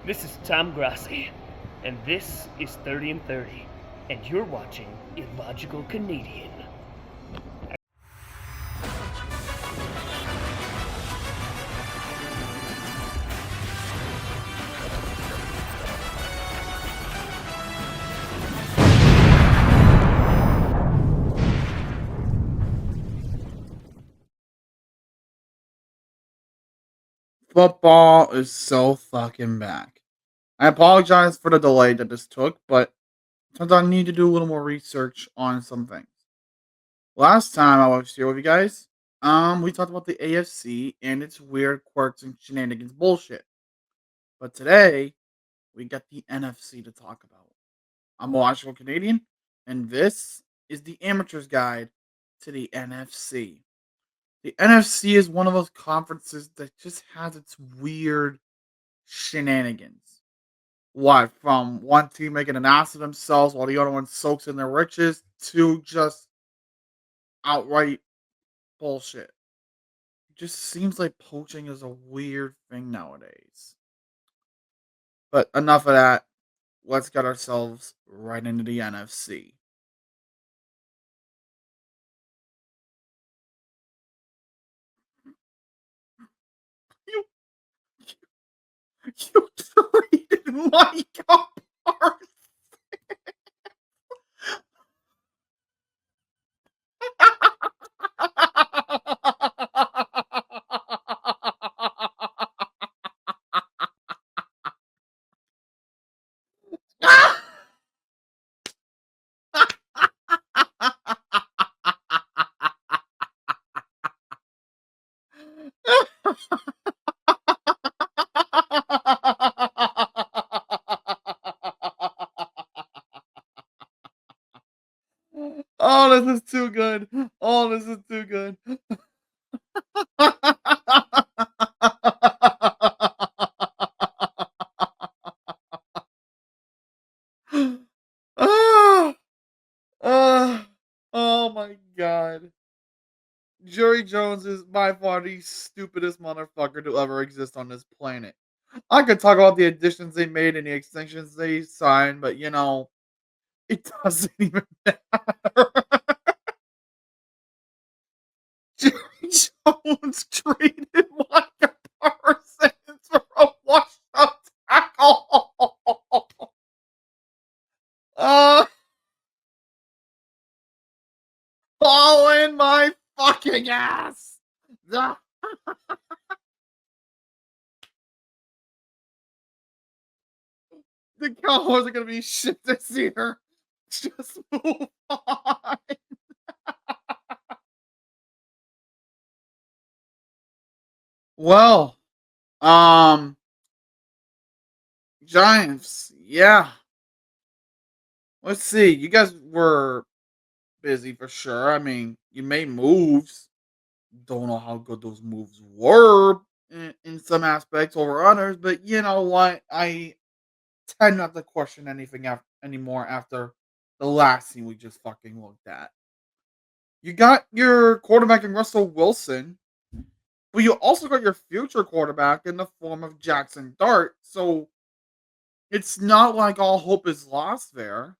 This is Tom Grassi, and this is 30 and 30, and you're watching Illogical Canadian. Football is so fucking back. I apologize for the delay that this took, but turns out I need to do a little more research on some things. Last time I was here with you guys, we talked about the AFC and its weird quirks and shenanigans bullshit. But today, we got the NFC to talk about. I'm a logical Canadian, and this is the amateur's guide to the NFC. The NFC is one of those conferences that just has its weird shenanigans. What, from one team making an ass of themselves while the other one soaks in their riches to just outright bullshit. It just seems like poaching is a weird thing nowadays. But enough of that. Let's get ourselves right into the NFC. You, you traded Mike apart. Oh, this is too good. Oh, this is too good. Ah, ah, oh my god. Jerry Jones is by far the stupidest motherfucker to ever exist on this planet. I could talk about the additions they made and the extensions they signed, but it doesn't even matter. Jerry Jones traded Micah Parsons for a washed up tackle. Uh, fall in my fucking ass. The, the Cowboys are going to be shit this year. Just move on. Well, um, Giants, yeah. Let's see. You guys were busy for sure. I mean, you made moves. Don't know how good those moves were in some aspects over others, but you know what? I tend not to question anything anymore after the last scene we just fucking looked at. You got your quarterback in Russell Wilson, but you also got your future quarterback in the form of Jackson Dart. So it's not like all hope is lost there.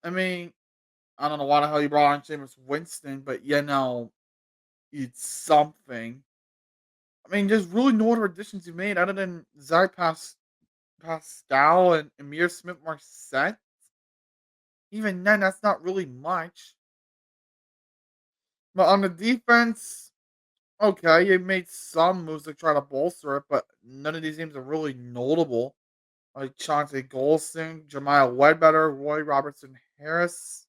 I mean, I don't know why the hell you brought on Jameis Winston, but it's something. I mean, there's really no other additions you made other than Pascal and Amir Smith Marset. Even then, that's not really much. But on the defense, okay, you made some moves to try to bolster it, but none of these names are really notable. Like Chauncey Golston, Jemiah Ledbetter, Roy Robertson Harris,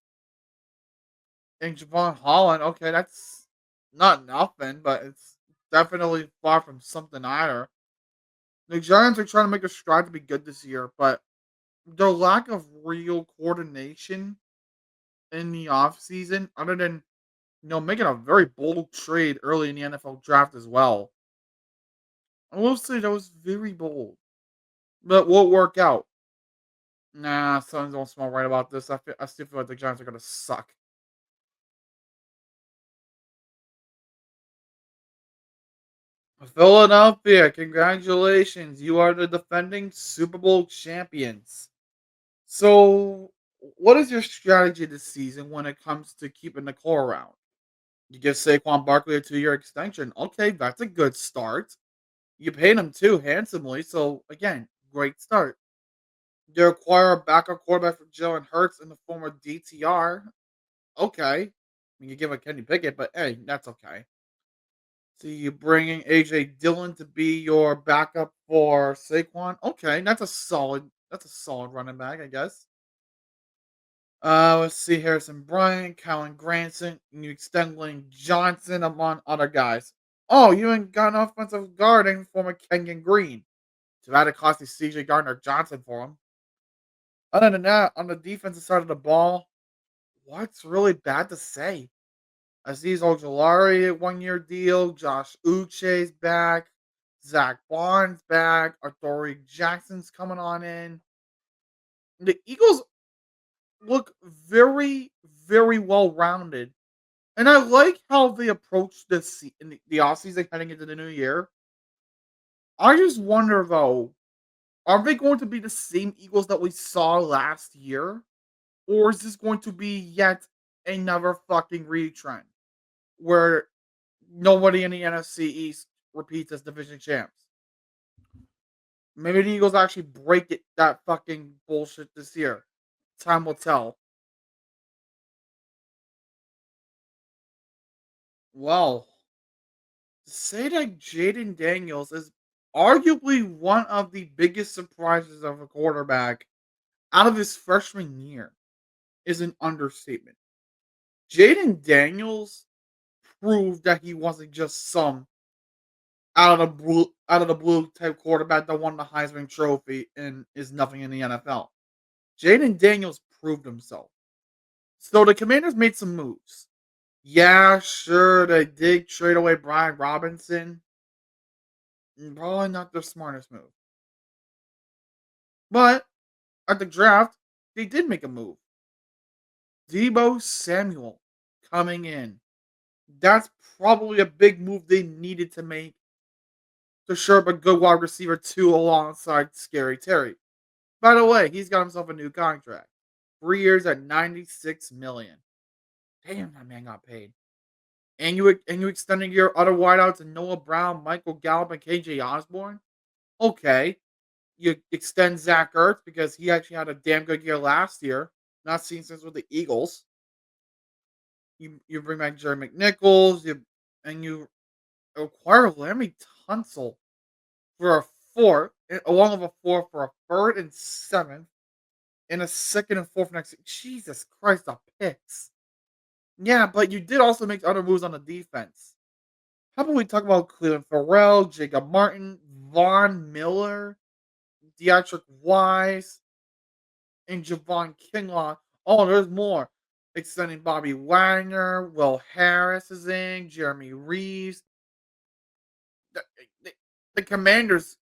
and Javon Holland. Okay, that's not nothing, but it's definitely far from something either. The Giants are trying to make a stride to be good this year, but the lack of real coordination in the offseason, other than making a very bold trade early in the NFL draft as well. I will say that was very bold, but will it work out? Nah, something don't smell right about this. I still feel like the Giants are gonna suck. Philadelphia, congratulations. You are the defending Super Bowl champions. So, what is your strategy this season when it comes to keeping the core around? You give Saquon Barkley a 2-year extension. Okay, that's a good start. You paid him too handsomely. So, again, great start. You acquire a backup quarterback for Jalen Hurts in the form of DTR. Okay. I mean, you give a Kenny Pickett, but hey, that's okay. So you bringing AJ Dillon to be your backup for Saquon. Okay, that's a solid running back, I guess. Let's see Harrison Bryant, Calvin Granson, and you extend Lane Johnson among other guys. Oh, you ain't got an offensive guard in form of Kenyon Green. So that it cost you CJ Gardner Johnson for him. Other than that, on the defensive side of the ball, what's really bad to say? Aziz Ojolari 1-year deal. Josh Uche's back. Zach Bond's back. Arthur Jackson's coming on in. The Eagles look very, very well rounded. And I like how they approach this in the offseason heading into the new year. I just wonder though, are they going to be the same Eagles that we saw last year? Or is this going to be yet another fucking retrend where nobody in the NFC East repeats as division champs? Maybe the Eagles actually break it that fucking bullshit this year. Time will tell. Well, to say that Jaden Daniels is arguably one of the biggest surprises of a quarterback out of his freshman year is an understatement. Jaden Daniels proved that he wasn't just some out of the blue type quarterback that won the Heisman Trophy and is nothing in the NFL. Jaden Daniels proved himself. So the Commanders made some moves. Yeah, sure, they did trade away Brian Robinson. Probably not their smartest move. But at the draft, they did make a move. Debo Samuel coming in. That's probably a big move they needed to make to shore up a good wide receiver two alongside Scary Terry. By the way, he's got himself a new contract. 3 years at 96 million. Damn, that man got paid. And you extended your other wideouts to Noah Brown, Michael Gallup, and KJ Osborne. Okay, you extend Zach Ertz because he actually had a damn good year last year. Not seen since with the Eagles. You bring back Jerry McNichols. You acquire Larry Tunsil for a fourth, along with a fourth for a third and seventh, and a second and fourth next. Jesus Christ, the picks. Yeah, but you did also make other moves on the defense. How about we talk about Cleveland Farrell, Jacob Martin, Von Miller, Deatrick Wise, and Javon Kinlaw. Oh, there's more. Extending Bobby Wagner, Will Harris is in, Jeremy Reeves. The, the, the Commanders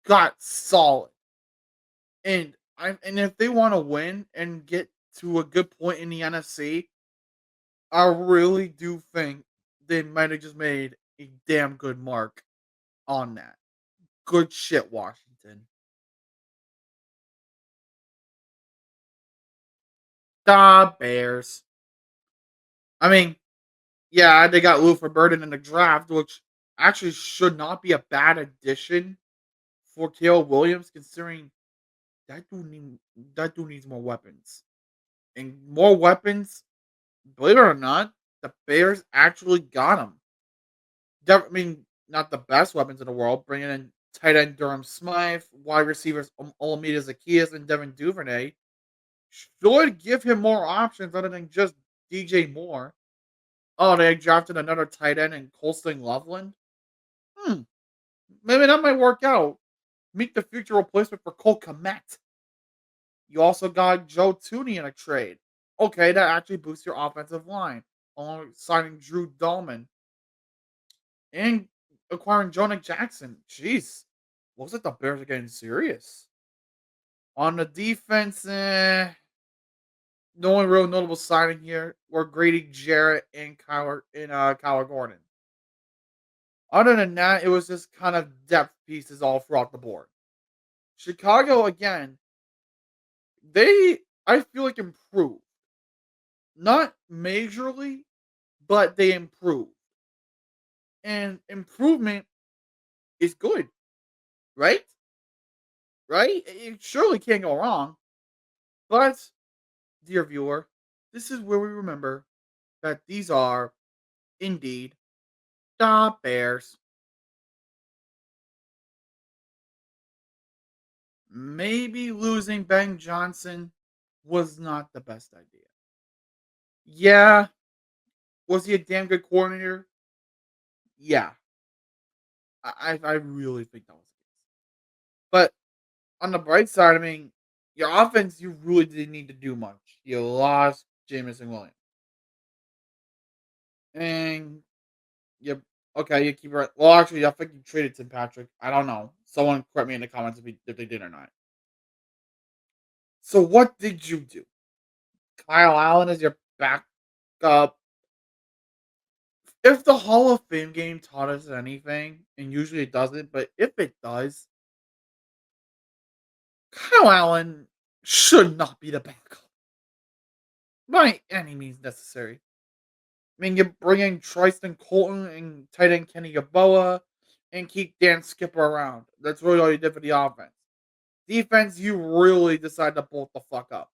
got solid. And if they want to win and get to a good point in the NFC, I really do think they might have just made a damn good mark on that. Good shit, Washington. The Bears. I mean, yeah, they got Lou for Burden in the draft, which actually should not be a bad addition for Caleb Williams, considering that dude need, that dude needs more weapons. And more weapons, believe it or not, the Bears actually got him. I mean, not the best weapons in the world, bringing in tight end Durham Smythe, wide receivers Olamide Zacchaeus and Devin Duvernay should give him more options other than just DJ Moore. Oh, they drafted another tight end in Colston Loveland. Hmm, maybe that might work out. Meet the future replacement for Cole Komet. You also got Joe Tooney in a trade. Okay, that actually boosts your offensive line, along with signing Drew Dahlman and acquiring Jonah Jackson. Jeez, looks like the Bears are getting serious. On the defense, no one real notable signing here were Grady Jarrett and Kyler Gordon. Other than that, it was just kind of depth pieces all throughout the board. Chicago, again, they, I feel like, improved. Not majorly, but they improved. And improvement is good, right? Right? It surely can't go wrong. But, dear viewer, this is where we remember that these are, indeed, the Bears. Maybe losing Ben Johnson was not the best idea. Yeah, was he a damn good coordinator? Yeah, I really think that was the case. But on the bright side, I mean, your offense, you really didn't need to do much. You lost Jamison Williams, and you okay. You keep right. Well, actually, I think you traded Tim Patrick. I don't know. Someone correct me in the comments if they did or not. So what did you do? Kyle Allen is your backup. If the Hall of Fame game taught us anything, and usually it doesn't, but if it does, Kyle Allen should not be the backup by any means necessary. I mean, you bring in Tristan Colton and tight end Kenny Gaboa and keep Dan Skipper around. That's really all you did for the offense. Defense, you really decide to bolt the fuck up.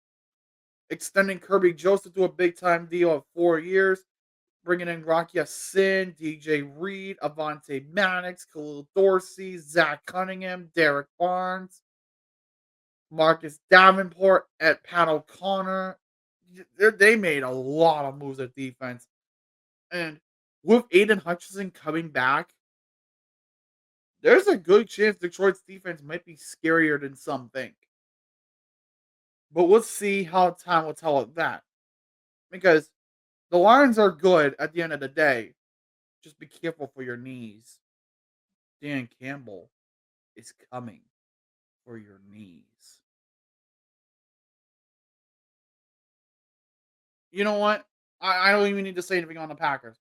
Extending Kirby Joseph to a big time deal of 4 years, bringing in Rocky Sin, DJ Reed, Avante Maddox, Khalil Dorsey, Zach Cunningham, Derek Barnes, Marcus Davenport, at Pat O'Connor. They made a lot of moves at defense. And with Aiden Hutchinson coming back, there's a good chance Detroit's defense might be scarier than some think. But we'll see how time will tell it that. Because the Lions are good at the end of the day. Just be careful for your knees. Dan Campbell is coming for your knees. You know what? I don't even need to say anything on the Packers.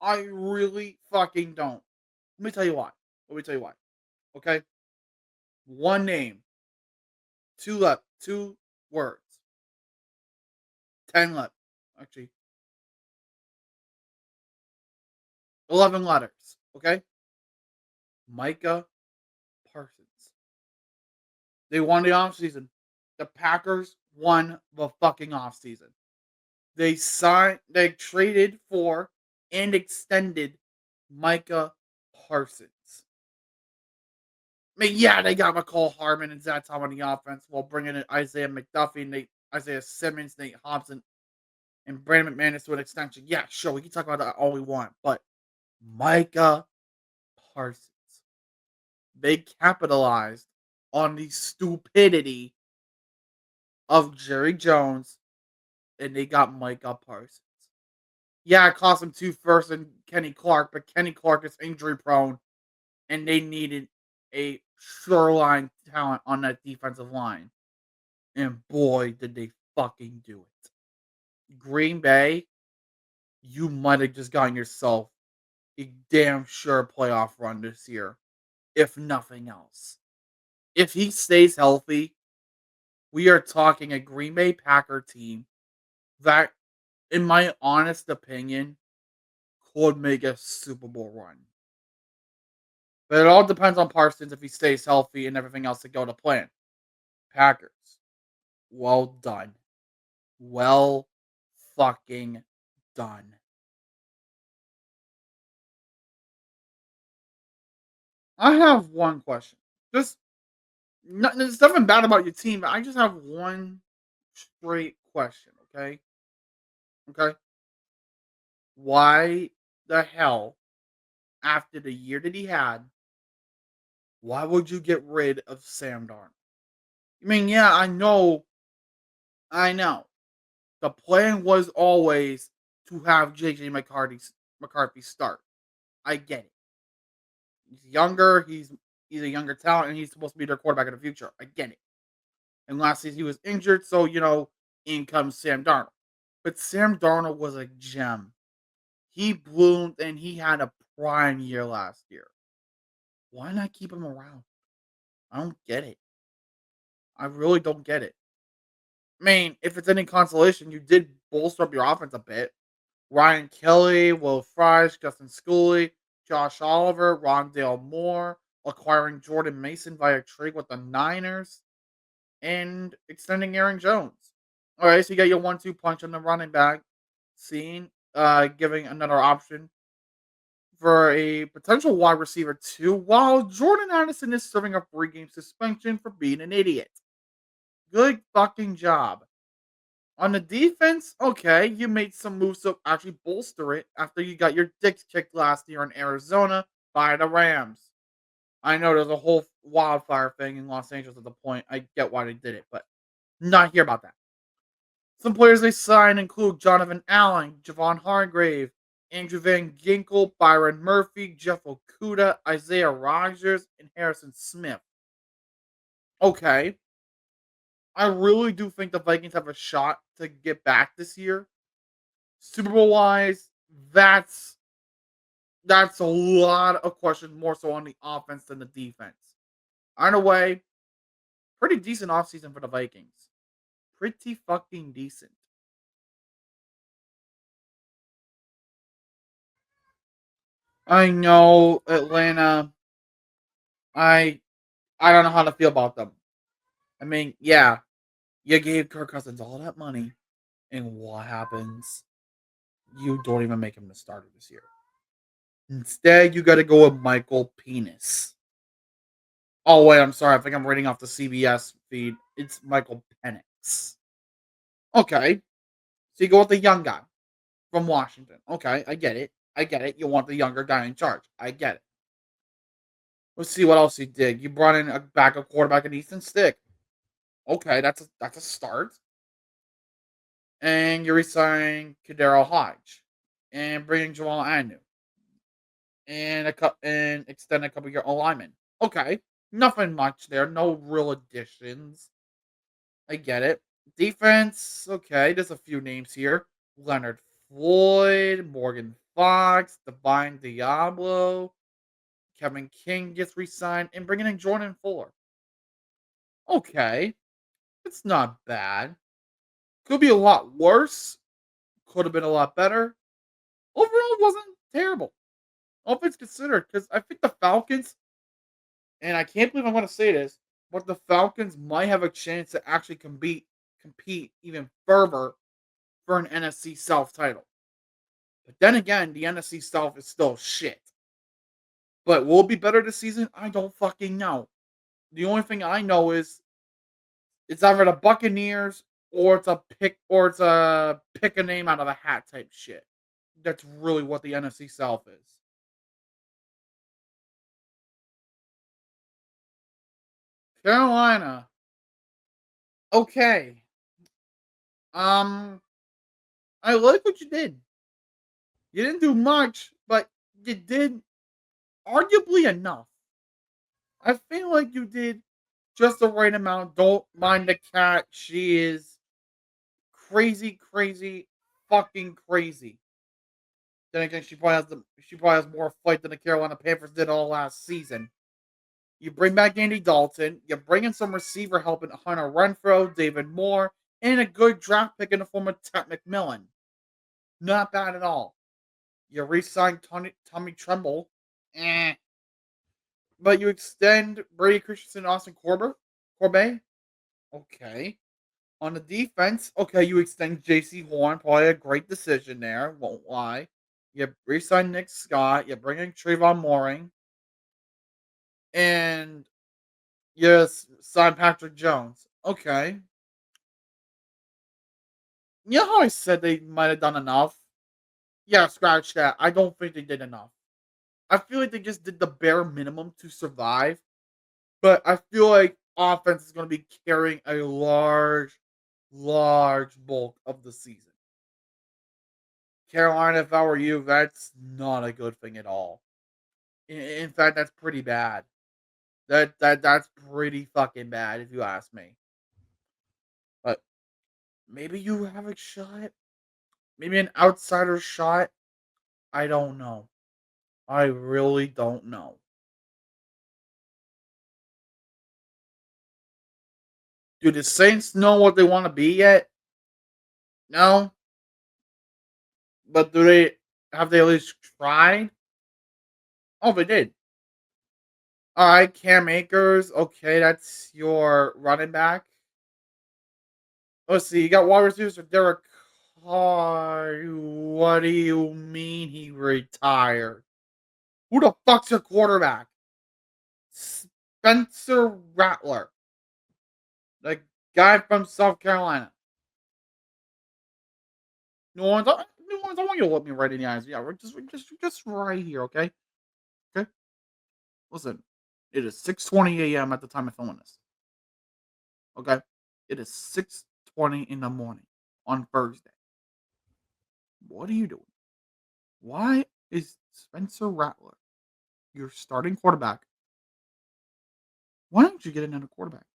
I really fucking don't. Let me tell you why. Let me tell you why. Okay? One name. Two left. Two words. 10 left. Actually, 11 letters. Okay? Micah Parsons. They won the offseason. The Packers won the fucking offseason. They traded for and extended Micah Parsons. I mean, yeah, they got McCall Harmon and Zach Tom on the offense while bringing in Isaiah McDuffie, Isaiah Simmons, Nate Hobson, and Brandon McManus to an extension. Yeah, sure, we can talk about that all we want, but Micah Parsons, they capitalized on the stupidity of Jerry Jones, and they got Micah Parsons. Yeah, it cost them 2 firsts and Kenny Clark, but Kenny Clark is injury prone, and they needed a shoreline talent on that defensive line. And boy, did they fucking do it. Green Bay, you might have just gotten yourself a damn sure playoff run this year, if nothing else. If he stays healthy, we are talking a Green Bay Packer team that, in my honest opinion, could make a Super Bowl run. But it all depends on Parsons if he stays healthy and everything else to go to plan. Packers, well done. Well fucking done. I have one question. Just there's nothing bad about your team, but I just have one straight question, okay? Okay. Why the hell, after the year that he had, why would you get rid of Sam Darnold? I mean, yeah, I know. The plan was always to have JJ McCarthy start. I get it. He's younger. He's a younger talent, and he's supposed to be their quarterback in the future. I get it. And last season he was injured, so in comes Sam Darnold. But Sam Darnold was a gem. He bloomed and he had a prime year last year. Why not keep him around? I don't get it. I really don't get it. I mean, if it's any consolation, you did bolster up your offense a bit. Ryan Kelly, Will Fries, Justin Schooley, Josh Oliver, Rondale Moore, acquiring Jordan Mason via trade with the Niners, and extending Aaron Jones. All right, so you got your 1-2 punch on the running back scene, giving another option for a potential wide receiver too, while Jordan Addison is serving a 3-game suspension for being an idiot. Good fucking job. On the defense, okay, you made some moves to actually bolster it after you got your dicks kicked last year in Arizona by the Rams. I know there's a whole wildfire thing in Los Angeles at the point. I get why they did it, but not here about that. Some players they signed include Jonathan Allen, Javon Hargrave, Andrew Van Ginkel, Byron Murphy, Jeff Okuda, Isaiah Rogers, and Harrison Smith. Okay, I really do think the Vikings have a shot to get back this year. Super Bowl wise, that's that's a lot of questions more so on the offense than the defense. Either way, pretty decent offseason for the Vikings. Pretty fucking decent. I know Atlanta. I I don't know how to feel about them. I mean, yeah, you gave Kirk Cousins all that money, and what happens? You don't even make him the starter this year. Instead, you got to go with Michael Penis. Oh wait, I'm sorry. I think I'm reading off the CBS feed. It's Michael Penix. Okay, so you go with the young guy from Washington. Okay, I get it. I get it. You want the younger guy in charge. I get it. Let's see what else he did. You brought in a backup quarterback in Easton Stick. Okay, that's a start. And you resign Kadero Hodge and bring in Jamal Agnew and extend a couple of your alignment. Okay, nothing much there. No real additions. I get it. Defense, okay. There's a few names here: Leonard Floyd, Morgan Fox, Divine Diablo, Kevin King gets re-signed, and bringing in Jordan Fuller. Okay, it's not bad. Could be a lot worse. Could have been a lot better. Overall, it wasn't terrible. All things considered, because I think the Falcons, and I can't believe I'm going to say this, but the Falcons might have a chance to actually compete even further for an NFC South title. But then again, the NFC South is still shit. But will it be better this season? I don't fucking know. The only thing I know is it's either the Buccaneers or it's a pick a name out of a hat type shit. That's really what the NFC South is. Carolina. Okay. Um, I like what you did. You didn't do much, but you did arguably enough. I feel like you did just the right amount. Don't mind the cat. She is crazy, crazy, fucking crazy. Then again, she probably has more fight than the Carolina Panthers did all last season. You bring back Andy Dalton. You bring in some receiver help in Hunter Renfro, David Moore, and a good draft pick in the form of Ted McMillan. Not bad at all. You re-sign Tommy Tremble. Eh. But you extend Brady Christensen, Austin Corbett. Okay. On the defense, okay, you extend J.C. Horn. Probably a great decision there. Won't lie. You re-sign Nick Scott. You bring in Trayvon Mooring. And you sign Patrick Jones. Okay. You know how I said they might have done enough? Yeah, scratch that. I don't think they did enough. I feel like they just did the bare minimum to survive. But I feel like offense is going to be carrying a large bulk of the season. Carolina, if I were you, that's not a good thing at all. In fact, that's pretty bad. That's pretty fucking bad if you ask me. But maybe you have a shot. Maybe an outsider shot I don't know. I really don't know. Do the Saints know what they want to be yet? No, but do they have they at least tried? Oh, they did. All right, Cam Akers. Okay, that's your running back. Let's see. You got wide receivers for Derek Carr. What do you mean he retired? Who the fuck's your quarterback? Spencer Rattler, the guy from South Carolina. New Orleans. New Orleans. I want you to look me right in the eyes. Yeah, we're just right here. Okay. Okay. Listen, it is 6:20 a.m. at the time of filming this. Okay, it is 6:20 in the morning on Thursday. What are you doing? Why is Spencer Rattler your starting quarterback? Why didn't you get another quarterback?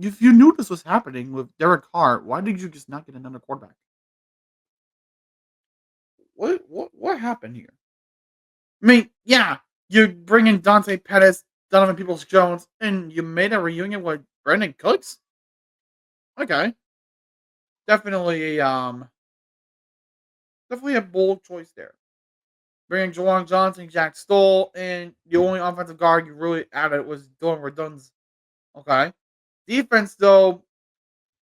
If you knew this was happening with Derek Carr, why did you just not get another quarterback? What happened here? I mean, yeah, you bring in Dante Pettis, Donovan Peoples Jones, and you made a reunion with Brandon Cooks. Okay, definitely definitely a bold choice there. Bringing Jawan Johnson, Jack Stoll, and the only offensive guard you really added was Dylan Redunds. Okay. Defense, though,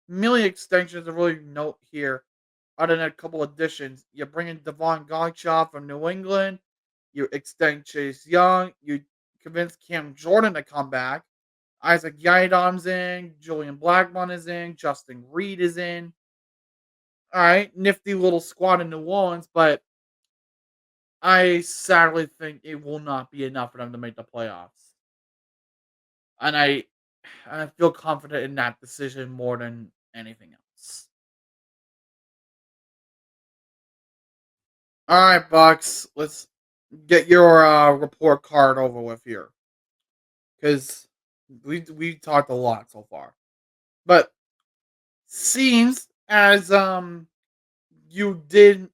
merely extensions to really note here, other than a couple additions. You bring in Devon Gottschalk from New England. You extend Chase Young. You convince Cam Jordan to come back. Isaac Yiadom's in. Julian Blackmon is in. Justin Reed is in. All right. Nifty little squad in New Orleans, but I sadly think it will not be enough for them to make the playoffs. And I feel confident in that decision more than anything else. All right, Bucks, let's get your report card over with here because we talked a lot so far, but seems as you did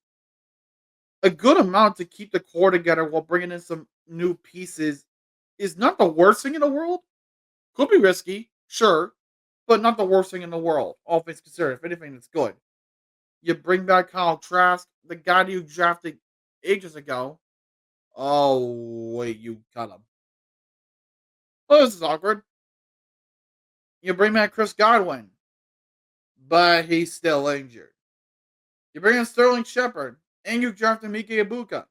a good amount to keep the core together while bringing in some new pieces is not the worst thing in the world. Could be risky, sure, but not the worst thing in the world. All things considered, if anything, it's good. You bring back Kyle Trask, the guy you drafted ages ago. Oh wait, you cut him. Oh, this is awkward. You bring back Chris Godwin, but he's still injured. You bring in Sterling Shepard, and you drafted Mika Ibuka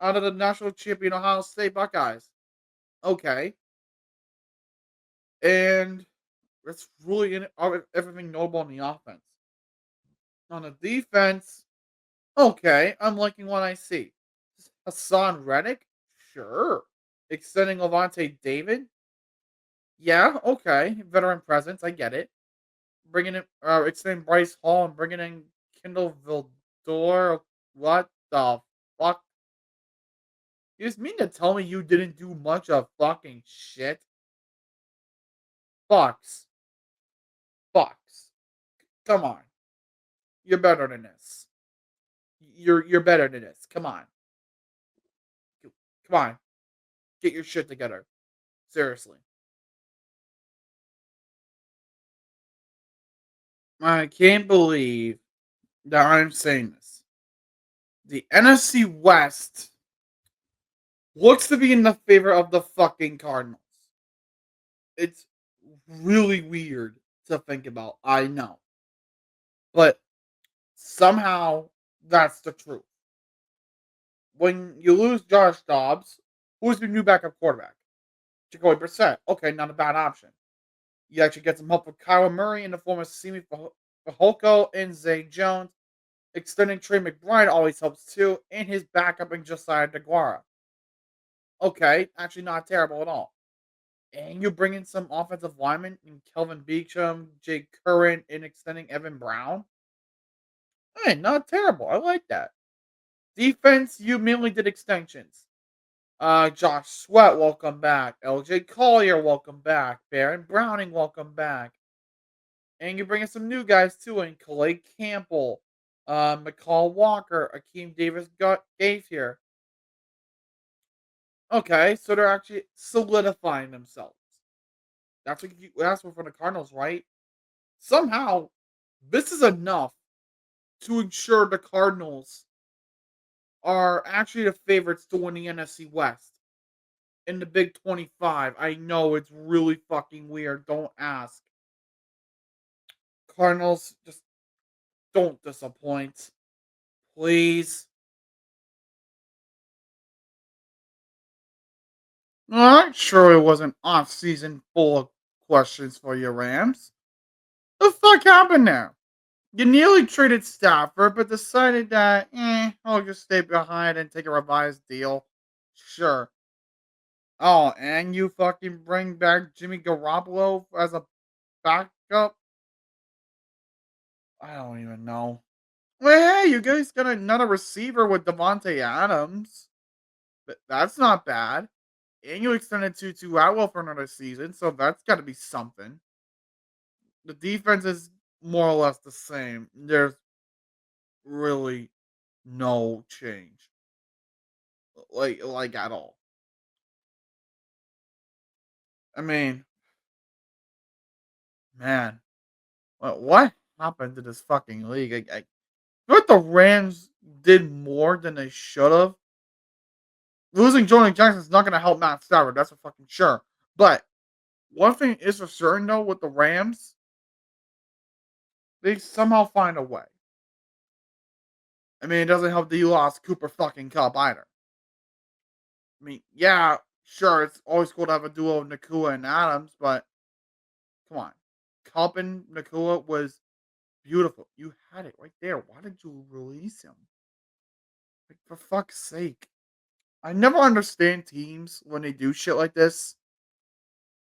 out of the national champion Ohio State Buckeyes. Okay, and that's really everything notable on the offense. On the defense, okay, I'm liking what I see. Hassan Reddick, sure. Extending Levante David, yeah, okay. Veteran presence, I get it. Bringing in, extending Bryce Hall and bringing in Kendall Vildor. What the fuck? You just mean to tell me you didn't do much of fucking shit? Fox. Fox. Come on. You're better than this. You're better than this. Come on. Come on. Get your shit together. Seriously. I can't believe that I'm saying this. The NFC West looks to be in the favor of the fucking Cardinals. It's really weird to think about. I know. But somehow that's the truth. When you lose Josh Dobbs, who's your new backup quarterback? Jacoby Brissett. Okay, not a bad option. You actually get some help with Kyler Murray in the form of Simi Fehoko and Zay Jones. Extending Trey McBride always helps too, and his backup in Josiah DeGuara. Okay, actually not terrible at all. And you bring in some offensive linemen in Kelvin Beachum, Jake Curran, and extending Evan Brown. Hey, not terrible. I like that. Defense, you mainly did extensions. Josh Sweat, welcome back. LJ Collier, welcome back. Baron Browning, welcome back. And you bring in some new guys too, in Calais Campbell, McCall Walker, Akeem Davis got Gates here. Okay, so they're actually solidifying themselves. That's what you asked for from the Cardinals, right? Somehow, this is enough to ensure the Cardinals are actually the favorites to win the NFC West in the Big 25. I know it's really fucking weird. Don't ask. Cardinals, just don't disappoint. Please. Well, I'm sure it was an off season full of questions for your Rams. The fuck happened there? You nearly traded Stafford, but decided that, I'll just stay behind and take a revised deal. Sure. Oh, and you fucking bring back Jimmy Garoppolo as a backup? I don't even know. Well, hey, you guys got another receiver with Devontae Adams. But that's not bad. And you extended Tutu Atwell for another season, so that's got to be something. The defense is more or less the same. There's really no change, like at all. I mean, man, what happened to this fucking league? I feel like the Rams did more than they should have. Losing Jordan Jackson is not going to help Matt Stafford. That's for fucking sure. But one thing is for certain though, with the Rams, they somehow find a way. I mean, it doesn't help that you lost Cooper fucking Cup either. I mean, yeah, sure, it's always cool to have a duo of Nakua and Adams, but come on. Cup and Nakua was beautiful. You had it right there. Why did you release him? Like, for fuck's sake. I never understand teams when they do shit like this.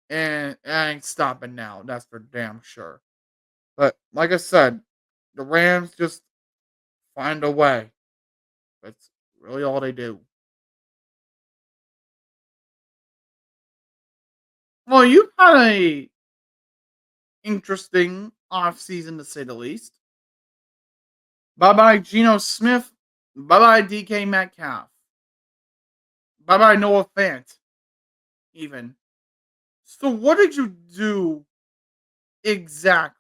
And I ain't stopping now. That's for damn sure. But like I said, the Rams just find a way. That's really all they do. Well, you had a interesting offseason to say the least. Bye bye Geno Smith. Bye bye DK Metcalf. Bye bye Noah Fant. Even. So what did you do exactly?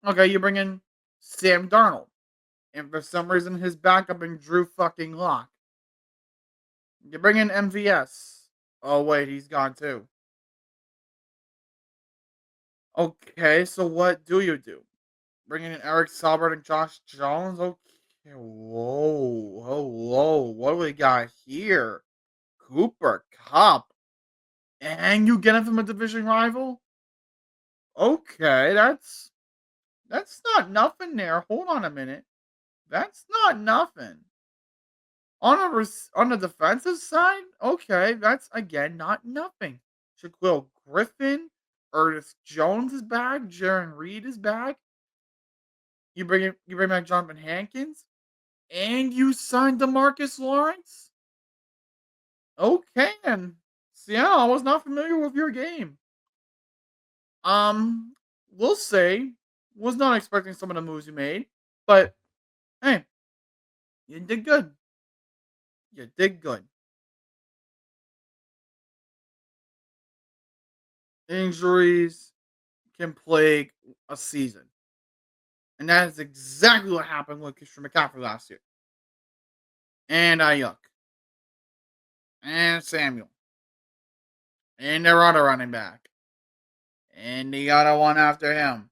Okay, you bring in Sam Darnold. And for some reason his backup in Drew fucking Lock. You bring in MVS. Oh wait, he's gone too. Okay, so what do you do? Bringing in Eric Saubert and Josh Jones? Okay. Whoa. Hello. What do we got here? Cooper Cup. And you get him from a division rival? Okay, that's not nothing there. Hold on a minute. That's not nothing. On the defensive side, okay, that's again not nothing. Shaquille Griffin, Ernest Jones is back, Jaron Reed is back. You bring back Jonathan Hankins, and you signed DeMarcus Lawrence. Okay, and Seattle, I was not familiar with your game. Um, we'll say was not expecting some of the moves you made, but hey, you did good. You did good. Injuries can plague a season, and that is exactly what happened with Christian McCaffrey last year, and Ayuk, and Samuel, and their other running back, and the other one after him,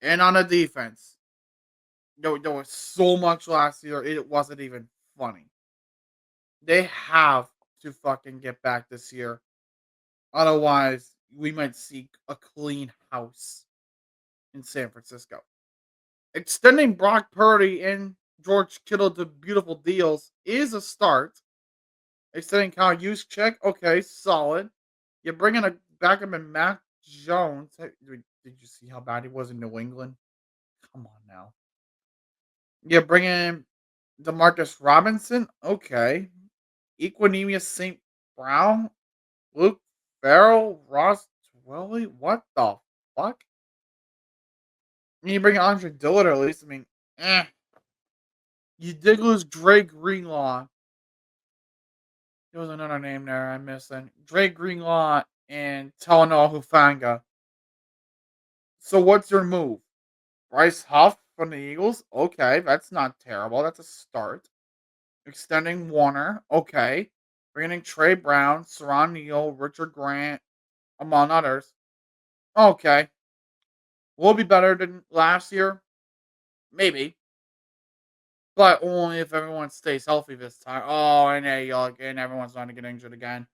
and on the defense. There was so much last year, it wasn't even funny. They have to fucking get back this year. Otherwise, we might see a clean house in San Francisco. Extending Brock Purdy and George Kittle to beautiful deals is a start. Extending Kyle Juszczyk, okay, solid. You're bringing a backup in Mac Jones. Hey, did you see how bad he was in New England? Come on now. You're bringing in Demarcus Robinson, okay. Equinemius St. Brown, Luke Farrell, Ross Twelly. What the fuck? I mean, you bring Andre Dillard at least. I mean, Eh. You did lose Drake Greenlaw. There was another name there I'm missing. Drake Greenlaw and Talanoa Hufanga. So what's your move? Bryce Huff from the Eagles? Okay, that's not terrible. That's a start. Extending Warner. Okay. Bringing in Trey Brown, Saron Neal, Richard Grant, among others. Okay. Will it be better than last year? Maybe. But only if everyone stays healthy this time. Oh, and there you go. And everyone's going to get injured again.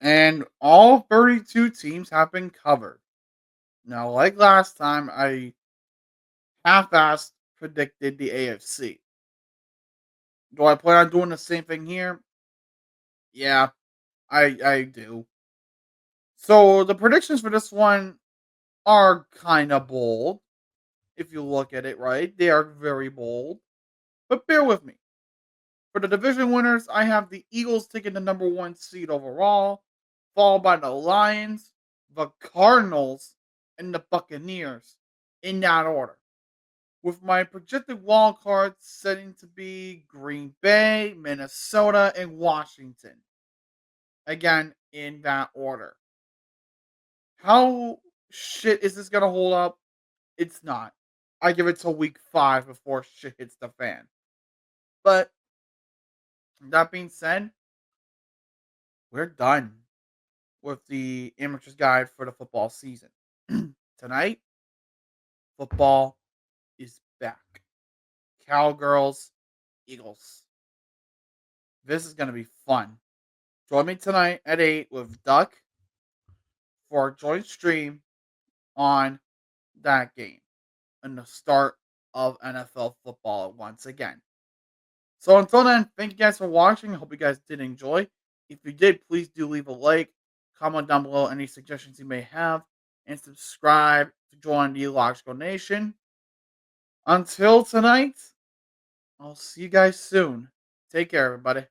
And all 32 teams have been covered. Now, like last time, I half-assed predicted the AFC. Do I plan on doing the same thing here? Yeah, I do. So the predictions for this one are kind of bold. If you look at it right, they are very bold. But bear with me. For the division winners, I have the Eagles taking the number one seed overall, followed by the Lions, the Cardinals, and the Buccaneers in that order. With my projected wild cards setting to be Green Bay, Minnesota, and Washington. Again, in that order. How shit is this going to hold up? It's not. I give it till week 5 before shit hits the fan. But that being said, we're done with the Amateur's Guide for the football season. Tonight, football is back. Cowgirls, Eagles. This is going to be fun. Join me tonight at 8 with Duck for a joint stream on that game and the start of NFL football once again. So until then, thank you guys for watching. I hope you guys did enjoy. If you did, please do leave a like, comment down below any suggestions you may have, and subscribe to join the Illogical Nation. Until tonight, I'll see you guys soon. Take care, everybody.